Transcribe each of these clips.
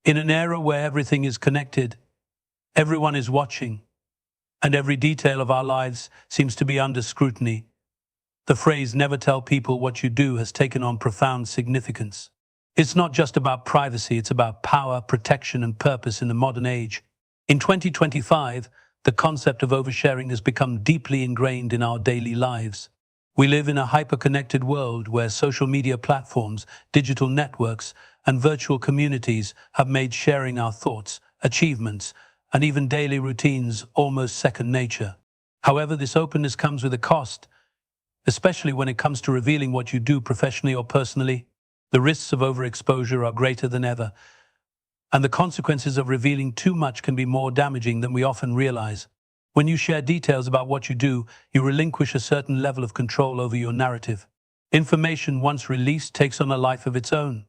In an era where everything is connected, everyone is watching, and every detail of our lives seems to be under scrutiny, the phrase "never tell people what you do" has taken on profound significance. It's not just about privacy, it's about power, protection, and purpose in the modern age. In 2025, the concept of oversharing has become deeply ingrained in our daily lives. We live in a hyper-connected world where social media platforms, digital networks, and virtual communities have made sharing our thoughts, achievements, and even daily routines almost second nature. However, this openness comes with a cost, especially when it comes to revealing what you do professionally or personally. The risks of overexposure are greater than ever, and the consequences of revealing too much can be more damaging than we often realize. When you share details about what you do, you relinquish a certain level of control over your narrative. Information once released takes on a life of its own.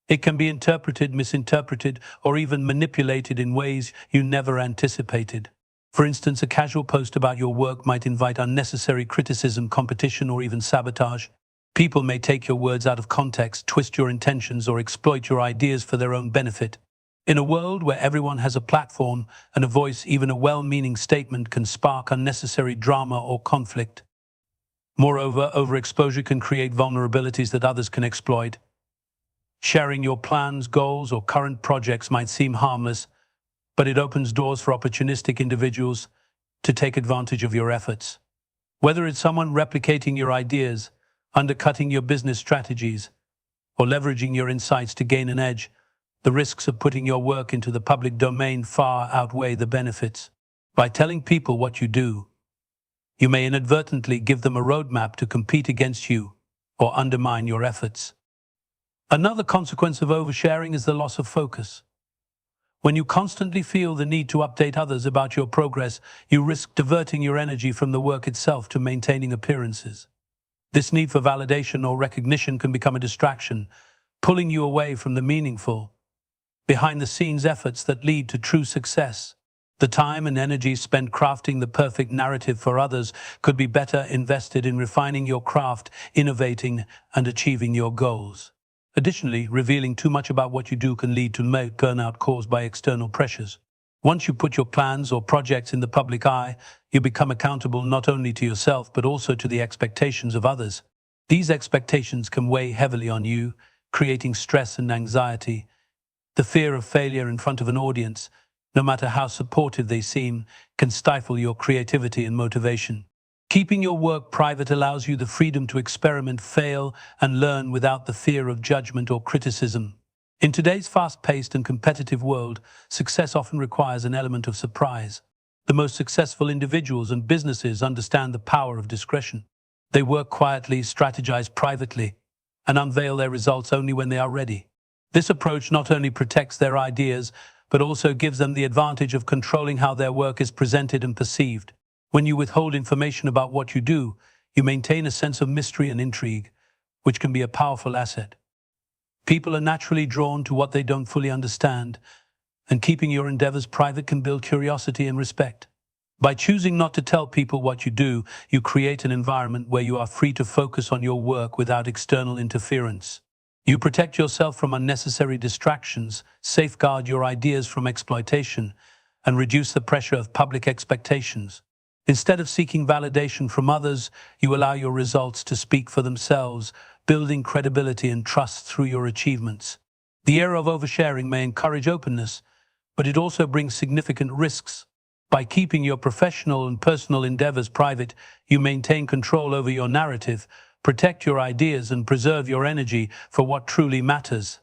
It can be interpreted, misinterpreted, or even manipulated in ways you never anticipated. For instance, a casual post about your work might invite unnecessary criticism, competition, or even sabotage. People may take your words out of context, twist your intentions, or exploit your ideas for their own benefit. In a world where everyone has a platform and a voice, even a well-meaning statement can spark unnecessary drama or conflict. Moreover, overexposure can create vulnerabilities that others can exploit. Sharing your plans, goals, or current projects might seem harmless, but it opens doors for opportunistic individuals to take advantage of your efforts. Whether it's someone replicating your ideas, undercutting your business strategies, or leveraging your insights to gain an edge, the risks of putting your work into the public domain far outweigh the benefits. By telling people what you do, you may inadvertently give them a roadmap to compete against you or undermine your efforts. Another consequence of oversharing is the loss of focus. When you constantly feel the need to update others about your progress, you risk diverting your energy from the work itself to maintaining appearances. This need for validation or recognition can become a distraction, pulling you away from the meaningful, behind-the-scenes efforts that lead to true success. The time and energy spent crafting the perfect narrative for others could be better invested in refining your craft, innovating, and achieving your goals. Additionally, revealing too much about what you do can lead to burnout caused by external pressures. Once you put your plans or projects in the public eye, you become accountable not only to yourself but also to the expectations of others. These expectations can weigh heavily on you, creating stress and anxiety. The fear of failure in front of an audience, no matter how supportive they seem, can stifle your creativity and motivation. Keeping your work private allows you the freedom to experiment, fail, and learn without the fear of judgment or criticism. In today's fast-paced and competitive world, success often requires an element of surprise. The most successful individuals and businesses understand the power of discretion. They work quietly, strategize privately, and unveil their results only when they are ready. This approach not only protects their ideas, but also gives them the advantage of controlling how their work is presented and perceived. When you withhold information about what you do, you maintain a sense of mystery and intrigue, which can be a powerful asset. People are naturally drawn to what they don't fully understand, and keeping your endeavors private can build curiosity and respect. By choosing not to tell people what you do, you create an environment where you are free to focus on your work without external interference. You protect yourself from unnecessary distractions, safeguard your ideas from exploitation, and reduce the pressure of public expectations. Instead of seeking validation from others, you allow your results to speak for themselves, building credibility and trust through your achievements. The era of oversharing may encourage openness, but it also brings significant risks. By keeping your professional and personal endeavors private, you maintain control over your narrative, protect your ideas, and preserve your energy for what truly matters.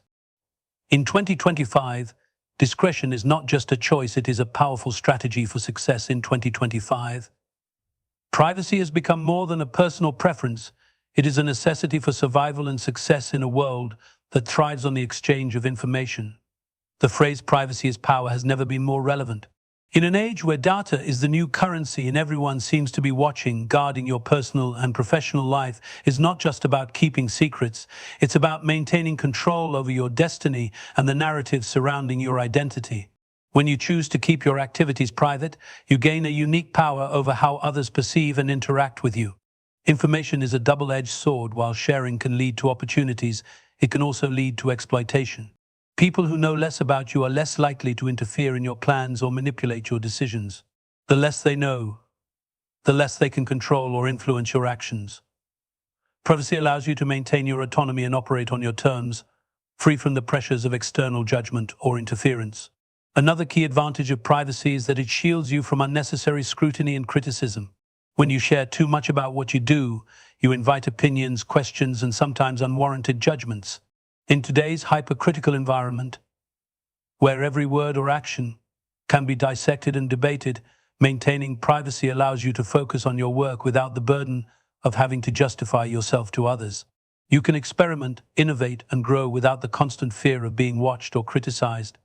In 2025, discretion is not just a choice, it is a powerful strategy for success in 2025. Privacy has become more than a personal preference. It is a necessity for survival and success in a world that thrives on the exchange of information. The phrase "privacy is power" has never been more relevant. In an age where data is the new currency and everyone seems to be watching, guarding your personal and professional life is not just about keeping secrets, it's about maintaining control over your destiny and the narrative surrounding your identity. When you choose to keep your activities private, you gain a unique power over how others perceive and interact with you. Information is a double-edged sword. While sharing can lead to opportunities, it can also lead to exploitation. People who know less about you are less likely to interfere in your plans or manipulate your decisions. The less they know, the less they can control or influence your actions. Privacy allows you to maintain your autonomy and operate on your terms, free from the pressures of external judgment or interference. Another key advantage of privacy is that it shields you from unnecessary scrutiny and criticism. When you share too much about what you do, you invite opinions, questions, and sometimes unwarranted judgments. In today's hypercritical environment, where every word or action can be dissected and debated, maintaining privacy allows you to focus on your work without the burden of having to justify yourself to others. You can experiment, innovate, and grow without the constant fear of being watched or criticized.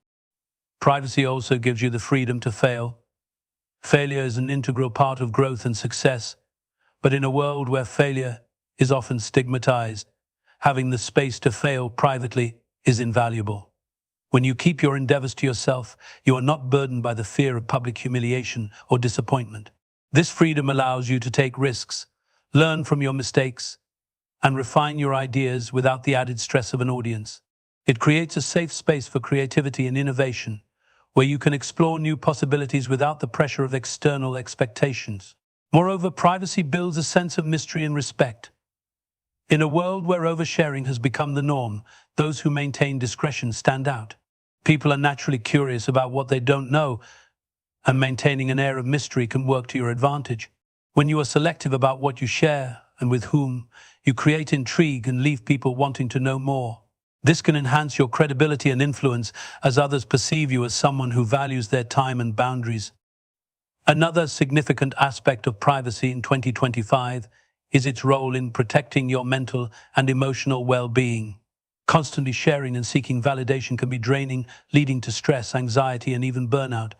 Privacy also gives you the freedom to fail. Failure is an integral part of growth and success, but in a world where failure is often stigmatized, having the space to fail privately is invaluable. When you keep your endeavors to yourself, you are not burdened by the fear of public humiliation or disappointment. This freedom allows you to take risks, learn from your mistakes, and refine your ideas without the added stress of an audience. It creates a safe space for creativity and innovation, where you can explore new possibilities without the pressure of external expectations. Moreover, privacy builds a sense of mystery and respect. In a world where oversharing has become the norm, those who maintain discretion stand out. People are naturally curious about what they don't know, and maintaining an air of mystery can work to your advantage. When you are selective about what you share and with whom, you create intrigue and leave people wanting to know more. This can enhance your credibility and influence as others perceive you as someone who values their time and boundaries. Another significant aspect of privacy in 2025 is its role in protecting your mental and emotional well-being. Constantly sharing and seeking validation can be draining, leading to stress, anxiety, and even burnout.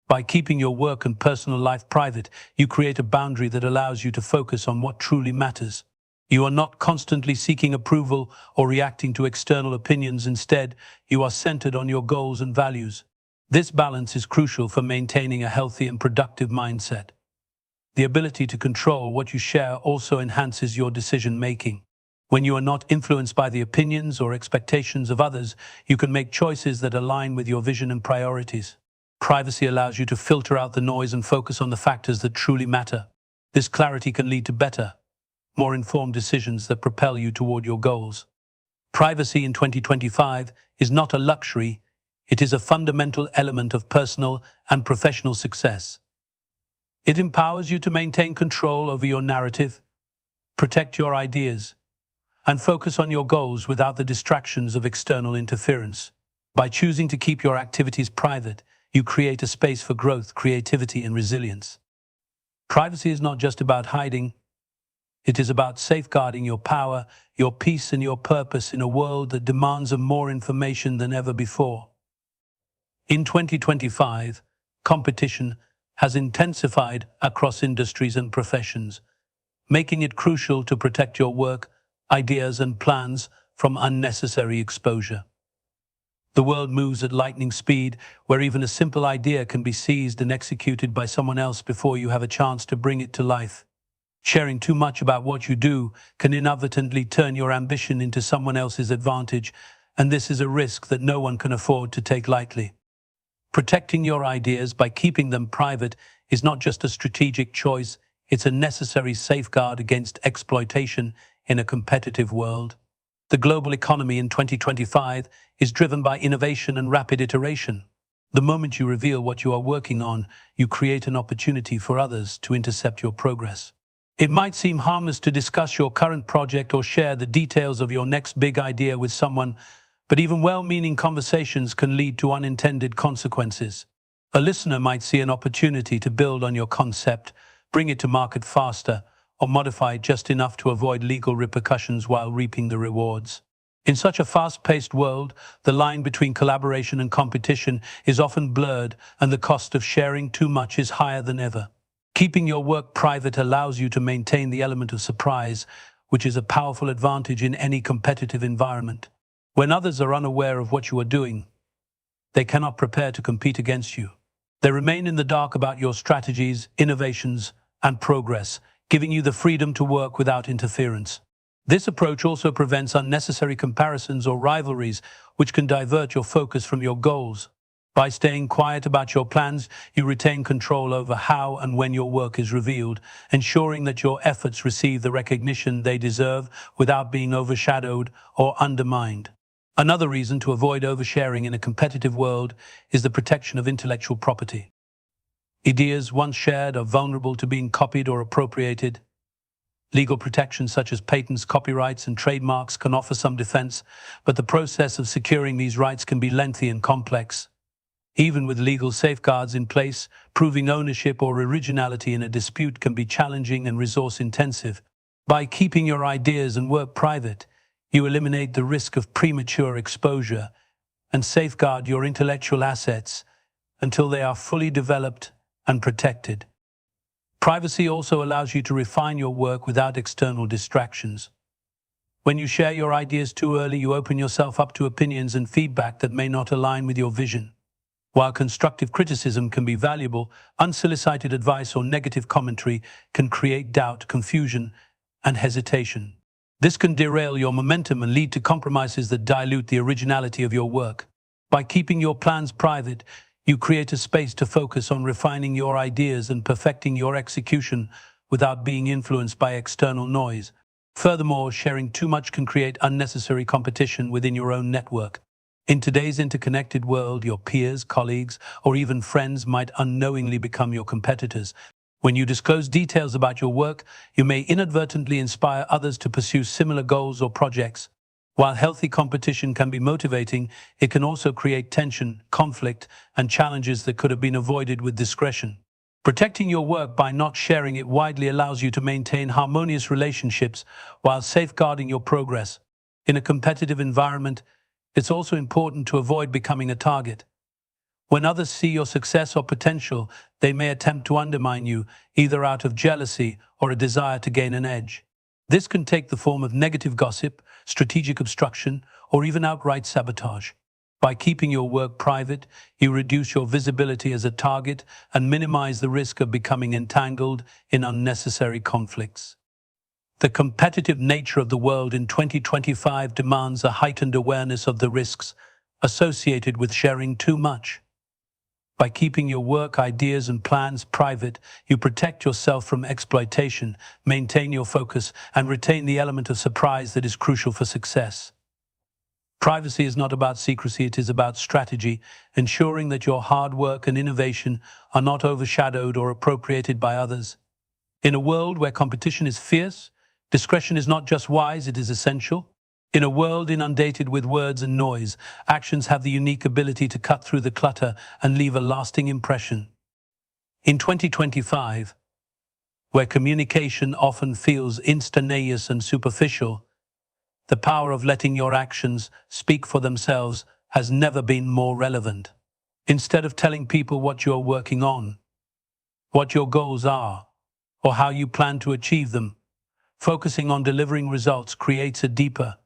By keeping your work and personal life private, you create a boundary that allows you to focus on what truly matters. You are not constantly seeking approval or reacting to external opinions. Instead, you are centered on your goals and values. This balance is crucial for maintaining a healthy and productive mindset. The ability to control what you share also enhances your decision-making. When you are not influenced by the opinions or expectations of others, you can make choices that align with your vision and priorities. Privacy allows you to filter out the noise and focus on the factors that truly matter. This clarity can lead to better, more informed decisions that propel you toward your goals. Privacy in 2025 is not a luxury, it is a fundamental element of personal and professional success. It empowers you to maintain control over your narrative, protect your ideas, and focus on your goals without the distractions of external interference. By choosing to keep your activities private, you create a space for growth, creativity, and resilience. Privacy is not just about hiding, it is about safeguarding your power, your peace, and your purpose in a world that demands more information than ever before. In 2025, competition has intensified across industries and professions, making it crucial to protect your work, ideas, and plans from unnecessary exposure. The world moves at lightning speed, where even a simple idea can be seized and executed by someone else before you have a chance to bring it to life. Sharing too much about what you do can inadvertently turn your ambition into someone else's advantage, and this is a risk that no one can afford to take lightly. Protecting your ideas by keeping them private is not just a strategic choice, it's a necessary safeguard against exploitation in a competitive world. The global economy in 2025 is driven by innovation and rapid iteration. The moment you reveal what you are working on, you create an opportunity for others to intercept your progress. It might seem harmless to discuss your current project or share the details of your next big idea with someone, but even well-meaning conversations can lead to unintended consequences. A listener might see an opportunity to build on your concept, bring it to market faster, or modify it just enough to avoid legal repercussions while reaping the rewards. In such a fast-paced world, the line between collaboration and competition is often blurred, and the cost of sharing too much is higher than ever. Keeping your work private allows you to maintain the element of surprise, which is a powerful advantage in any competitive environment. When others are unaware of what you are doing, they cannot prepare to compete against you. They remain in the dark about your strategies, innovations, and progress, giving you the freedom to work without interference. This approach also prevents unnecessary comparisons or rivalries, which can divert your focus from your goals. By staying quiet about your plans, you retain control over how and when your work is revealed, ensuring that your efforts receive the recognition they deserve without being overshadowed or undermined. Another reason to avoid oversharing in a competitive world is the protection of intellectual property. Ideas once shared are vulnerable to being copied or appropriated. Legal protections such as patents, copyrights, and trademarks can offer some defense, but the process of securing these rights can be lengthy and complex. Even with legal safeguards in place, proving ownership or originality in a dispute can be challenging and resource-intensive. By keeping your ideas and work private, you eliminate the risk of premature exposure and safeguard your intellectual assets until they are fully developed and protected. Privacy also allows you to refine your work without external distractions. When you share your ideas too early, you open yourself up to opinions and feedback that may not align with your vision. While constructive criticism can be valuable, unsolicited advice or negative commentary can create doubt, confusion, and hesitation. This can derail your momentum and lead to compromises that dilute the originality of your work. By keeping your plans private, you create a space to focus on refining your ideas and perfecting your execution without being influenced by external noise. Furthermore, sharing too much can create unnecessary competition within your own network. In today's interconnected world, your peers, colleagues, or even friends might unknowingly become your competitors. When you disclose details about your work, you may inadvertently inspire others to pursue similar goals or projects. While healthy competition can be motivating, it can also create tension, conflict, and challenges that could have been avoided with discretion. Protecting your work by not sharing it widely allows you to maintain harmonious relationships while safeguarding your progress. In a competitive environment, it's also important to avoid becoming a target. When others see your success or potential, they may attempt to undermine you, either out of jealousy or a desire to gain an edge. This can take the form of negative gossip, strategic obstruction, or even outright sabotage. By keeping your work private, you reduce your visibility as a target and minimize the risk of becoming entangled in unnecessary conflicts. The competitive nature of the world in 2025 demands a heightened awareness of the risks associated with sharing too much. By keeping your work, ideas, and plans private, you protect yourself from exploitation, maintain your focus, and retain the element of surprise that is crucial for success. Privacy is not about secrecy, it is about strategy, ensuring that your hard work and innovation are not overshadowed or appropriated by others. In a world where competition is fierce, discretion is not just wise, it is essential. In a world inundated with words and noise, actions have the unique ability to cut through the clutter and leave a lasting impression. In 2025, where communication often feels instantaneous and superficial, the power of letting your actions speak for themselves has never been more relevant. Instead of telling people what you're working on, what your goals are, or how you plan to achieve them, focusing on delivering results creates a deeper,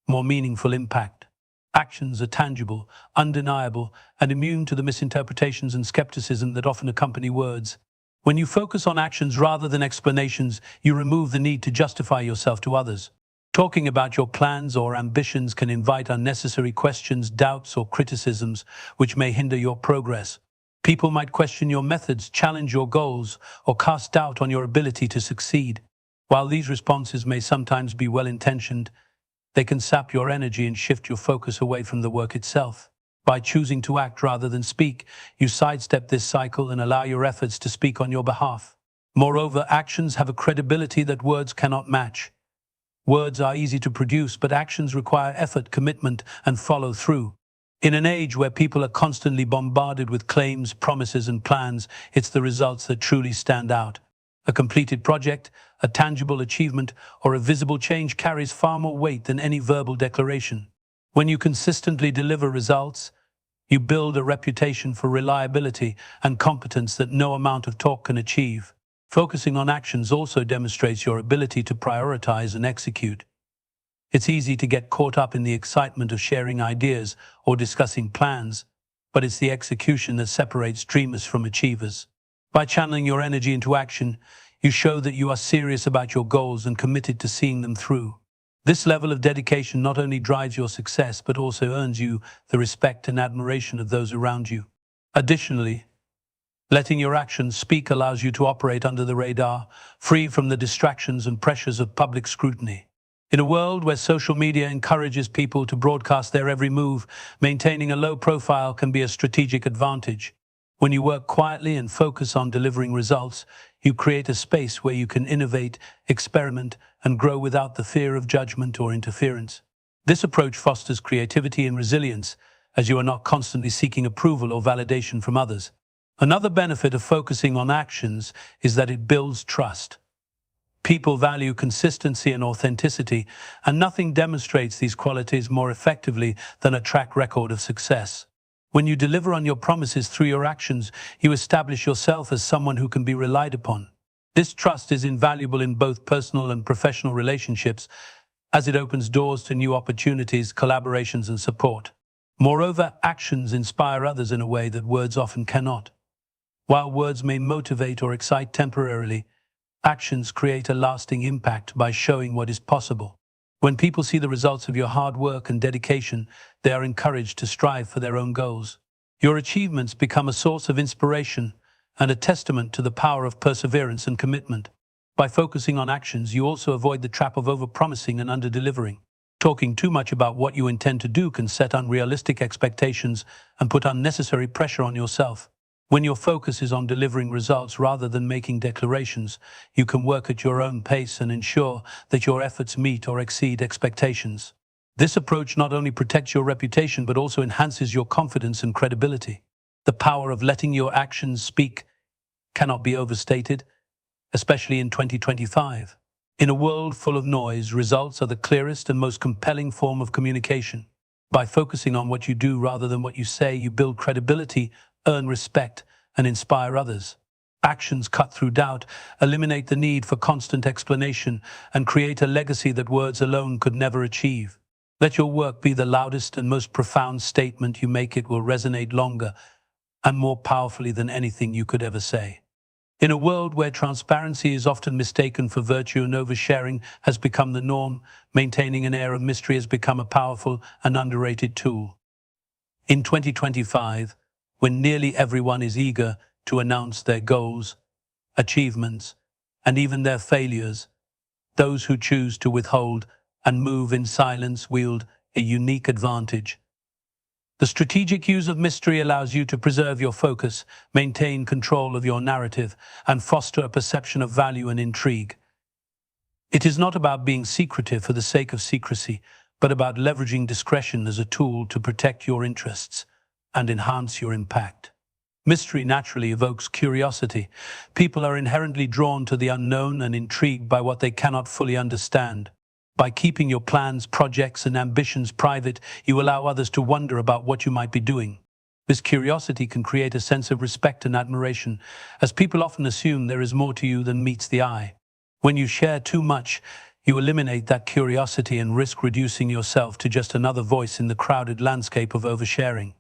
more meaningful impact. Actions are tangible, undeniable, and immune to the misinterpretations and skepticism that often accompany words. When you focus on actions rather than explanations, you remove the need to justify yourself to others. Talking about your plans or ambitions can invite unnecessary questions, doubts, or criticisms, which may hinder your progress. People might question your methods, challenge your goals, or cast doubt on your ability to succeed. While these responses may sometimes be well-intentioned, they can sap your energy and shift your focus away from the work itself. By choosing to act rather than speak, you sidestep this cycle and allow your efforts to speak on your behalf. Moreover, actions have a credibility that words cannot match. Words are easy to produce, but actions require effort, commitment, and follow-through. In an age where people are constantly bombarded with claims, promises, and plans, it's the results that truly stand out. A completed project, a tangible achievement, or a visible change carries far more weight than any verbal declaration. When you consistently deliver results, you build a reputation for reliability and competence that no amount of talk can achieve. Focusing on actions also demonstrates your ability to prioritize and execute. It's easy to get caught up in the excitement of sharing ideas or discussing plans, but it's the execution that separates dreamers from achievers. By channeling your energy into action, you show that you are serious about your goals and committed to seeing them through. This level of dedication not only drives your success, but also earns you the respect and admiration of those around you. Additionally, letting your actions speak allows you to operate under the radar, free from the distractions and pressures of public scrutiny. In a world where social media encourages people to broadcast their every move, maintaining a low profile can be a strategic advantage. When you work quietly and focus on delivering results, you create a space where you can innovate, experiment, and grow without the fear of judgment or interference. This approach fosters creativity and resilience, as you are not constantly seeking approval or validation from others. Another benefit of focusing on actions is that it builds trust. People value consistency and authenticity, and nothing demonstrates these qualities more effectively than a track record of success. When you deliver on your promises through your actions, you establish yourself as someone who can be relied upon. This trust is invaluable in both personal and professional relationships, as it opens doors to new opportunities, collaborations, and support. Moreover, actions inspire others in a way that words often cannot. While words may motivate or excite temporarily, actions create a lasting impact by showing what is possible. When people see the results of your hard work and dedication, they are encouraged to strive for their own goals. Your achievements become a source of inspiration and a testament to the power of perseverance and commitment. By focusing on actions, you also avoid the trap of overpromising and underdelivering. Talking too much about what you intend to do can set unrealistic expectations and put unnecessary pressure on yourself. When your focus is on delivering results rather than making declarations, you can work at your own pace and ensure that your efforts meet or exceed expectations. This approach not only protects your reputation but also enhances your confidence and credibility. The power of letting your actions speak cannot be overstated, especially in 2025. In a world full of noise, results are the clearest and most compelling form of communication. By focusing on what you do rather than what you say, you build credibility, earn respect, and inspire others. Actions cut through doubt, eliminate the need for constant explanation, and create a legacy that words alone could never achieve. Let your work be the loudest and most profound statement you make. It will resonate longer and more powerfully than anything you could ever say. In a world where transparency is often mistaken for virtue and oversharing has become the norm, maintaining an air of mystery has become a powerful and underrated tool. In 2025, when nearly everyone is eager to announce their goals, achievements, and even their failures, those who choose to withhold and move in silence wield a unique advantage. The strategic use of mystery allows you to preserve your focus, maintain control of your narrative, and foster a perception of value and intrigue. It is not about being secretive for the sake of secrecy, but about leveraging discretion as a tool to protect your interests and enhance your impact. Mystery naturally evokes curiosity. People are inherently drawn to the unknown and intrigued by what they cannot fully understand. By keeping your plans, projects, and ambitions private, you allow others to wonder about what you might be doing. This curiosity can create a sense of respect and admiration, as people often assume there is more to you than meets the eye. When you share too much, you eliminate that curiosity and risk reducing yourself to just another voice in the crowded landscape of oversharing.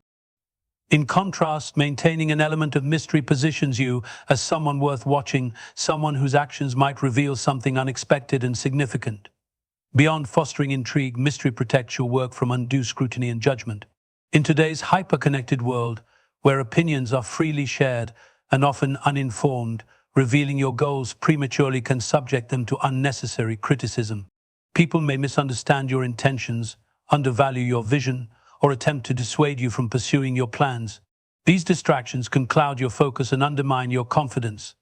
In contrast, maintaining an element of mystery positions you as someone worth watching, someone whose actions might reveal something unexpected and significant. Beyond fostering intrigue, mystery protects your work from undue scrutiny and judgment. In today's hyper-connected world, where opinions are freely shared and often uninformed, revealing your goals prematurely can subject them to unnecessary criticism. People may misunderstand your intentions, undervalue your vision, or attempt to dissuade you from pursuing your plans. These distractions can cloud your focus and undermine your confidence.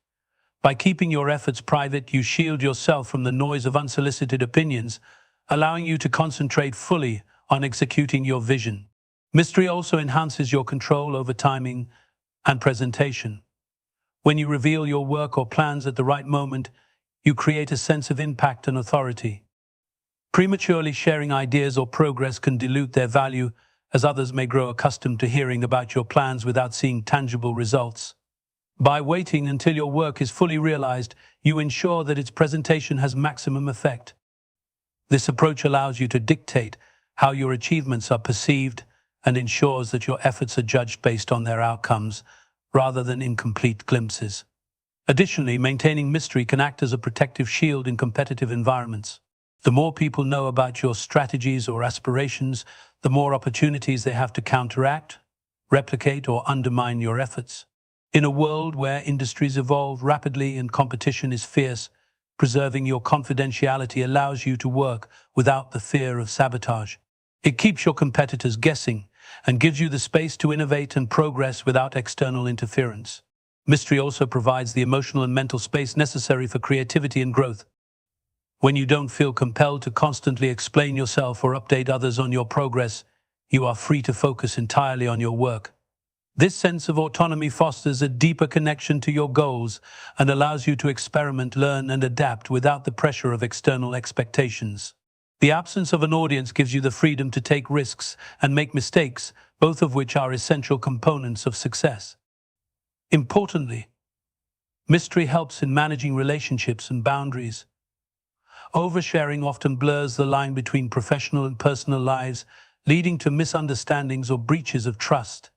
By keeping your efforts private, you shield yourself from the noise of unsolicited opinions, allowing you to concentrate fully on executing your vision. Mystery also enhances your control over timing and presentation. When you reveal your work or plans at the right moment, you create a sense of impact and authority. Prematurely sharing ideas or progress can dilute their value, as others may grow accustomed to hearing about your plans without seeing tangible results. By waiting until your work is fully realized, you ensure that its presentation has maximum effect. This approach allows you to dictate how your achievements are perceived and ensures that your efforts are judged based on their outcomes rather than incomplete glimpses. Additionally, maintaining mystery can act as a protective shield in competitive environments. The more people know about your strategies or aspirations, the more opportunities they have to counteract, replicate, or undermine your efforts. In a world where industries evolve rapidly and competition is fierce, preserving your confidentiality allows you to work without the fear of sabotage. It keeps your competitors guessing and gives you the space to innovate and progress without external interference. Mystery also provides the emotional and mental space necessary for creativity and growth. When you don't feel compelled to constantly explain yourself or update others on your progress, you are free to focus entirely on your work. This sense of autonomy fosters a deeper connection to your goals and allows you to experiment, learn, and adapt without the pressure of external expectations. The absence of an audience gives you the freedom to take risks and make mistakes, both of which are essential components of success. Importantly, mystery helps in managing relationships and boundaries. Oversharing often blurs the line between professional and personal lives, leading to misunderstandings or breaches of trust.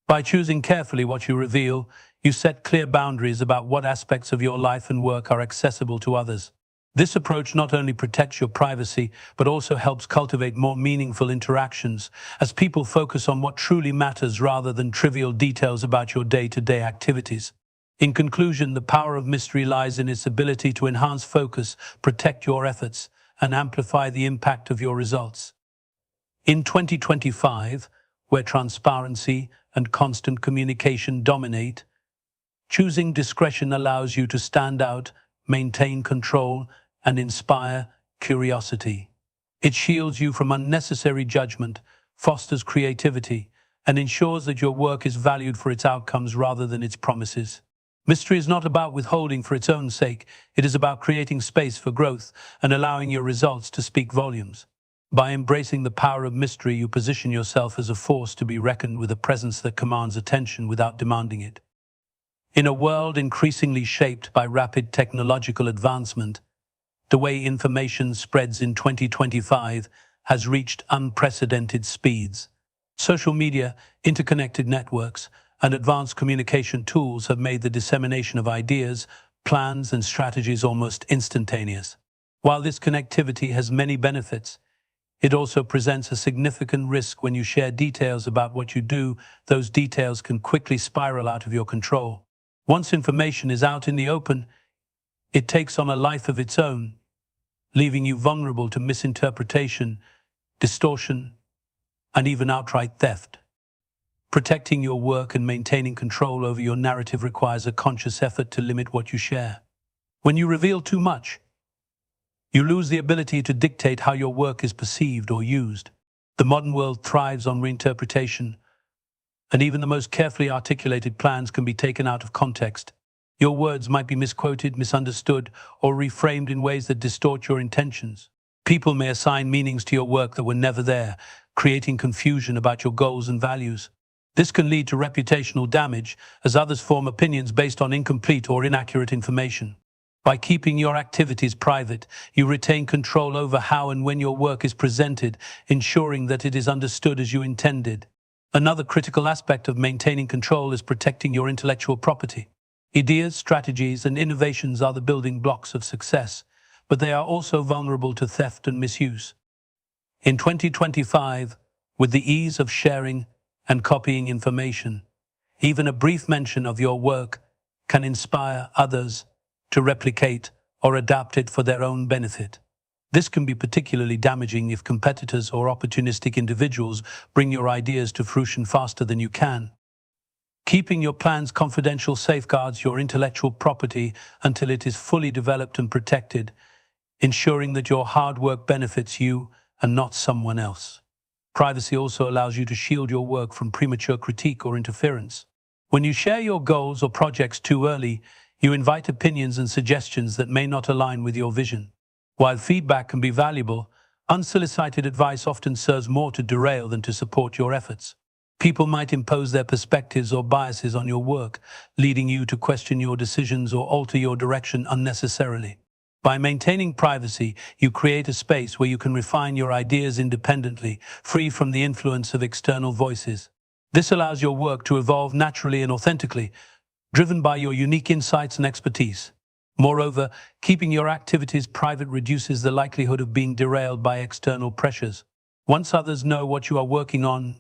By choosing carefully what you reveal, you set clear boundaries about what aspects of your life and work are accessible to others. This approach not only protects your privacy, but also helps cultivate more meaningful interactions, as people focus on what truly matters rather than trivial details about your day-to-day activities. In conclusion, the power of mystery lies in its ability to enhance focus, protect your efforts, and amplify the impact of your results. In 2025, where transparency and constant communication dominate, choosing discretion allows you to stand out, maintain control, and inspire curiosity. It shields you from unnecessary judgment, fosters creativity, and ensures that your work is valued for its outcomes rather than its promises. Mystery is not about withholding for its own sake. It is about creating space for growth and allowing your results to speak volumes. By embracing the power of mystery, you position yourself as a force to be reckoned with, a presence that commands attention without demanding it. In a world increasingly shaped by rapid technological advancement, the way information spreads in 2025 has reached unprecedented speeds. Social media, interconnected networks, and advanced communication tools have made the dissemination of ideas, plans, and strategies almost instantaneous. While this connectivity has many benefits, it also presents a significant risk. When you share details about what you do, those details can quickly spiral out of your control. Once information is out in the open, it takes on a life of its own, leaving you vulnerable to misinterpretation, distortion, and even outright theft. Protecting your work and maintaining control over your narrative requires a conscious effort to limit what you share. When you reveal too much, you lose the ability to dictate how your work is perceived or used. The modern world thrives on reinterpretation, and even the most carefully articulated plans can be taken out of context. Your words might be misquoted, misunderstood, or reframed in ways that distort your intentions. People may assign meanings to your work that were never there, creating confusion about your goals and values. This can lead to reputational damage, as others form opinions based on incomplete or inaccurate information. By keeping your activities private, you retain control over how and when your work is presented, ensuring that it is understood as you intended. Another critical aspect of maintaining control is protecting your intellectual property. Ideas, strategies, and innovations are the building blocks of success, but they are also vulnerable to theft and misuse. In 2025, with the ease of sharing and copying information, even a brief mention of your work can inspire others to replicate or adapt it for their own benefit. This can be particularly damaging if competitors or opportunistic individuals bring your ideas to fruition faster than you can. Keeping your plans confidential safeguards your intellectual property until it is fully developed and protected, ensuring that your hard work benefits you and not someone else. Privacy also allows you to shield your work from premature critique or interference. When you share your goals or projects too early, you invite opinions and suggestions that may not align with your vision. While feedback can be valuable, unsolicited advice often serves more to derail than to support your efforts. People might impose their perspectives or biases on your work, leading you to question your decisions or alter your direction unnecessarily. By maintaining privacy, you create a space where you can refine your ideas independently, free from the influence of external voices. This allows your work to evolve naturally and authentically, driven by your unique insights and expertise. Moreover, keeping your activities private reduces the likelihood of being derailed by external pressures. Once others know what you are working on,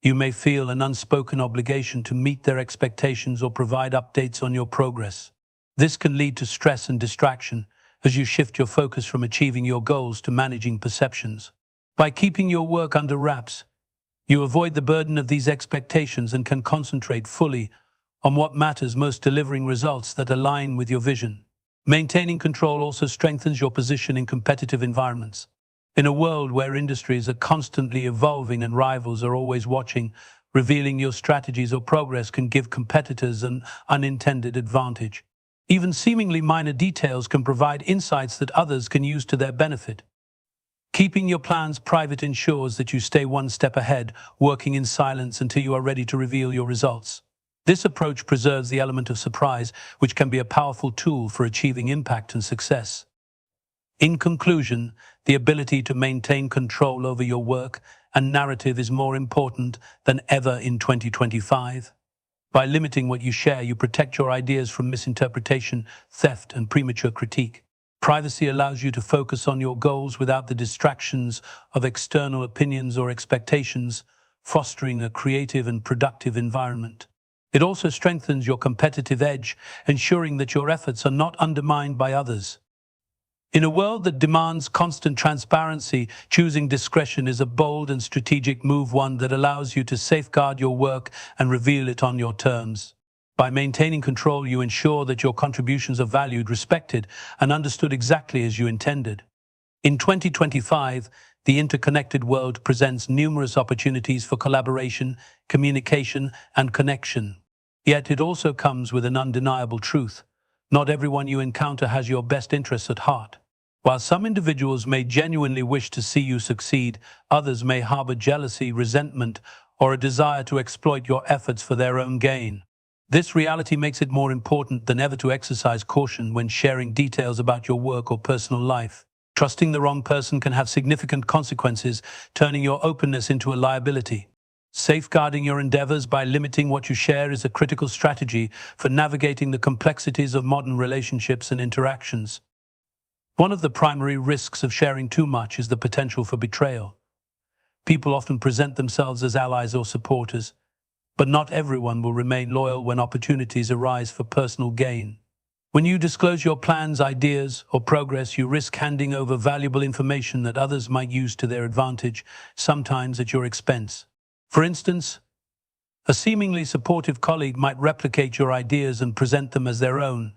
you may feel an unspoken obligation to meet their expectations or provide updates on your progress. This can lead to stress and distraction as you shift your focus from achieving your goals to managing perceptions. By keeping your work under wraps, you avoid the burden of these expectations and can concentrate fully on what matters most, delivering results that align with your vision. Maintaining control also strengthens your position in competitive environments. In a world where industries are constantly evolving and rivals are always watching, revealing your strategies or progress can give competitors an unintended advantage. Even seemingly minor details can provide insights that others can use to their benefit. Keeping your plans private ensures that you stay one step ahead, working in silence until you are ready to reveal your results. This approach preserves the element of surprise, which can be a powerful tool for achieving impact and success. In conclusion, the ability to maintain control over your work and narrative is more important than ever in 2025. By limiting what you share, you protect your ideas from misinterpretation, theft, and premature critique. Privacy allows you to focus on your goals without the distractions of external opinions or expectations, fostering a creative and productive environment. It also strengthens your competitive edge, ensuring that your efforts are not undermined by others. In a world that demands constant transparency, choosing discretion is a bold and strategic move, one that allows you to safeguard your work and reveal it on your terms. By maintaining control, you ensure that your contributions are valued, respected, and understood exactly as you intended. In 2025, the interconnected world presents numerous opportunities for collaboration, communication, and connection. Yet it also comes with an undeniable truth. Not everyone you encounter has your best interests at heart. While some individuals may genuinely wish to see you succeed, others may harbor jealousy, resentment, or a desire to exploit your efforts for their own gain. This reality makes it more important than ever to exercise caution when sharing details about your work or personal life. Trusting the wrong person can have significant consequences, turning your openness into a liability. Safeguarding your endeavors by limiting what you share is a critical strategy for navigating the complexities of modern relationships and interactions. One of the primary risks of sharing too much is the potential for betrayal. People often present themselves as allies or supporters, but not everyone will remain loyal when opportunities arise for personal gain. When you disclose your plans, ideas, or progress, you risk handing over valuable information that others might use to their advantage, sometimes at your expense. For instance, a seemingly supportive colleague might replicate your ideas and present them as their own,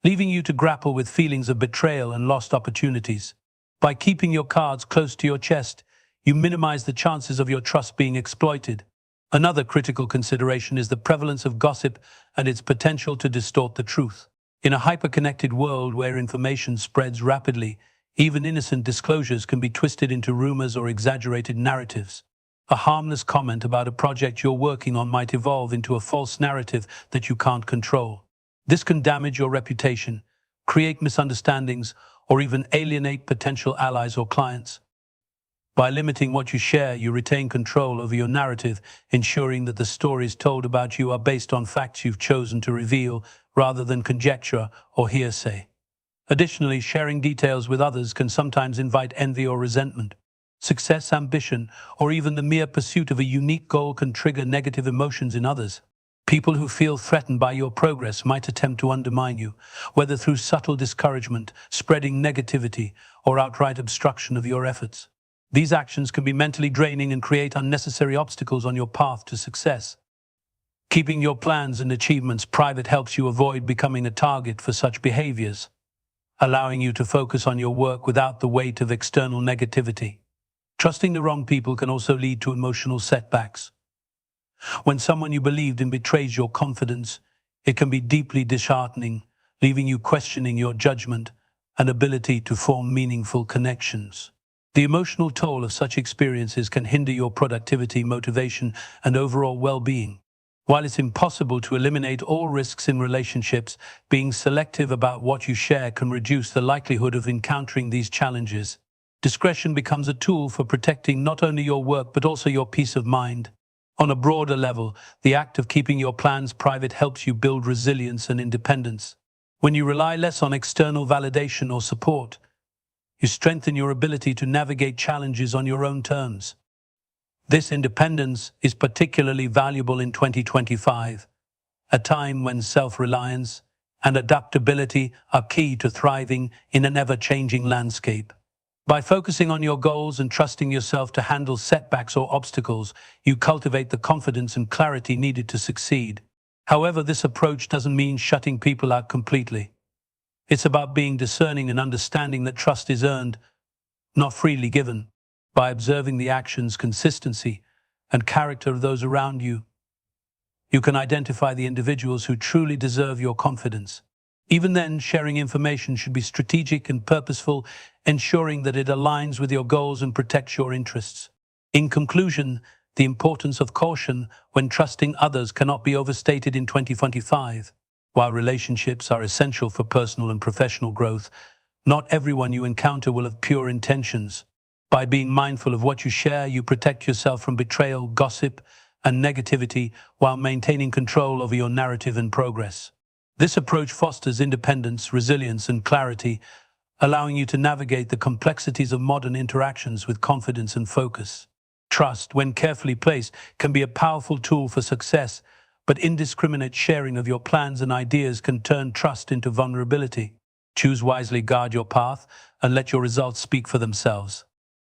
leaving you to grapple with feelings of betrayal and lost opportunities. By keeping your cards close to your chest, you minimize the chances of your trust being exploited. Another critical consideration is the prevalence of gossip and its potential to distort the truth. In a hyper-connected world where information spreads rapidly, even innocent disclosures can be twisted into rumors or exaggerated narratives. A harmless comment about a project you're working on might evolve into a false narrative that you can't control. This can damage your reputation, create misunderstandings, or even alienate potential allies or clients. By limiting what you share, you retain control over your narrative, ensuring that the stories told about you are based on facts you've chosen to reveal rather than conjecture or hearsay. Additionally, sharing details with others can sometimes invite envy or resentment. Success, ambition, or even the mere pursuit of a unique goal can trigger negative emotions in others. People who feel threatened by your progress might attempt to undermine you, whether through subtle discouragement, spreading negativity, or outright obstruction of your efforts. These actions can be mentally draining and create unnecessary obstacles on your path to success. Keeping your plans and achievements private helps you avoid becoming a target for such behaviors, allowing you to focus on your work without the weight of external negativity. Trusting the wrong people can also lead to emotional setbacks. When someone you believed in betrays your confidence, it can be deeply disheartening, leaving you questioning your judgment and ability to form meaningful connections. The emotional toll of such experiences can hinder your productivity, motivation, and overall well-being. While it's impossible to eliminate all risks in relationships, being selective about what you share can reduce the likelihood of encountering these challenges. Discretion becomes a tool for protecting not only your work but also your peace of mind. On a broader level, the act of keeping your plans private helps you build resilience and independence. When you rely less on external validation or support, you strengthen your ability to navigate challenges on your own terms. This independence is particularly valuable in 2025, a time when self-reliance and adaptability are key to thriving in an ever-changing landscape. By focusing on your goals and trusting yourself to handle setbacks or obstacles, you cultivate the confidence and clarity needed to succeed. However, this approach doesn't mean shutting people out completely. It's about being discerning and understanding that trust is earned, not freely given. By observing the actions, consistency, and character of those around you, you can identify the individuals who truly deserve your confidence. Even then, sharing information should be strategic and purposeful, ensuring that it aligns with your goals and protects your interests. In conclusion, the importance of caution when trusting others cannot be overstated in 2025. While relationships are essential for personal and professional growth, not everyone you encounter will have pure intentions. By being mindful of what you share, you protect yourself from betrayal, gossip, and negativity while maintaining control over your narrative and progress. This approach fosters independence, resilience, and clarity, allowing you to navigate the complexities of modern interactions with confidence and focus. Trust, when carefully placed, can be a powerful tool for success, but indiscriminate sharing of your plans and ideas can turn trust into vulnerability. Choose wisely, guard your path, and let your results speak for themselves.